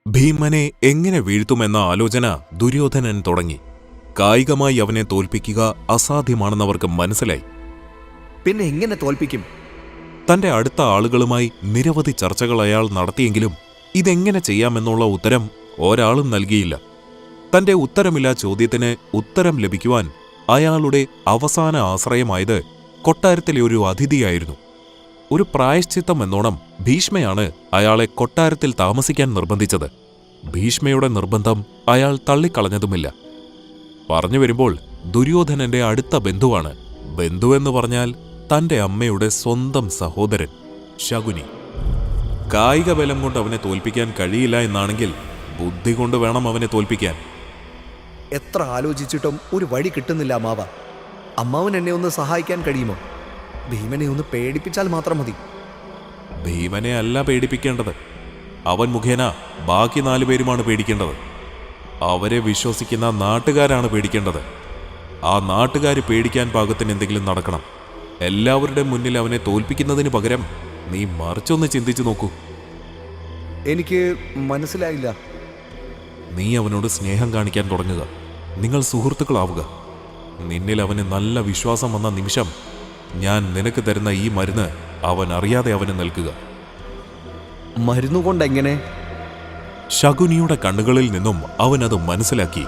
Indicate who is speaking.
Speaker 1: ഭീമനെ എങ്ങനെ വീഴ്ത്തുമെന്ന ആലോചന ദുര്യോധനൻ തുടങ്ങി. കായികമായി അവനെ തോൽപ്പിക്കുക അസാധ്യമാണെന്നവർക്ക് മനസ്സിലായി.
Speaker 2: പിന്നെ എങ്ങനെ തോൽപ്പിക്കും?
Speaker 1: തന്റെ അടുത്ത ആളുകളുമായി നിരവധി ചർച്ചകൾ അയാൾ നടത്തിയെങ്കിലും ഇതെങ്ങനെ ചെയ്യാമെന്നുള്ള ഉത്തരം ഒരാളും നൽകിയില്ല. തന്റെ ഉത്തരമില്ലാ ചോദ്യത്തിന് ഉത്തരം ലഭിക്കുവാൻ അയാളുടെ അവസാന ആശ്രയമായത് കൊട്ടാരത്തിലെ ഒരു അതിഥിയായിരുന്നു. ഒരു പ്രായശ്ചിത്തം എന്നോണം ഭീഷ്മയാണ് അയാളെ കൊട്ടാരത്തിൽ താമസിക്കാൻ നിർബന്ധിച്ചത്. ഭീഷ്മയുടെ നിർബന്ധം അയാൾ തള്ളിക്കളഞ്ഞതുമില്ല. പറഞ്ഞു വരുമ്പോൾ ദുര്യോധനന്റെ അടുത്ത ബന്ധുവാണ്. ബന്ധുവെന്ന് പറഞ്ഞാൽ തന്റെ അമ്മയുടെ സ്വന്തം സഹോദരൻ ശകുനി. കായിക ബലം കൊണ്ട് അവനെ തോൽപ്പിക്കാൻ കഴിയില്ല എന്നാണെങ്കിൽ ബുദ്ധി കൊണ്ട് വേണം അവനെ തോൽപ്പിക്കാൻ.
Speaker 2: എത്ര ആലോചിച്ചിട്ടും ഒരു വഴി കിട്ടുന്നില്ല അമ്മാവ. അമ്മാവൻ എന്നെ ഒന്ന് സഹായിക്കാൻ കഴിയുമോ? ഭീമനെ ഒന്ന് പേടിപ്പിച്ചാൽ മാത്രം മതി.
Speaker 1: ഭീമനെ അല്ല പേടിപ്പിക്കേണ്ടത്, അവൻ മുഖേന ബാക്കി 4 പേരുമാണ് പേടിക്കേണ്ടത്. അവരെ വിശ്വസിക്കുന്ന നാട്ടുകാരാണ് പേടിക്കേണ്ടത്. ആ നാട്ടുകാർ പേടിക്കാൻ പാകത്തിന് എന്തെങ്കിലും നടക്കണം. എല്ലാവരുടെ മുന്നിൽ അവനെ തോൽപ്പിക്കുന്നതിന് പകരം നീ മറിച്ചൊന്ന് ചിന്തിച്ചു നോക്കൂ.
Speaker 2: എനിക്ക് മനസ്സിലായില്ല.
Speaker 1: നീ അവനോട് സ്നേഹം കാണിക്കാൻ തുടങ്ങുക. നിങ്ങൾ സുഹൃത്തുക്കളാവുക. നിന്നിൽ അവന് നല്ല വിശ്വാസം വന്ന നിമിഷം ഞാൻ നിനക്ക് തരുന്ന ഈ മരുന്ന് അവൻ അറിയാതെ അവന് നൽകുക.
Speaker 2: മരുന്നുകൊണ്ടെങ്ങനെ?
Speaker 1: ശകുനിയുടെ കണ്ണുകളിൽ നിന്നും അവനത് മനസ്സിലാക്കി.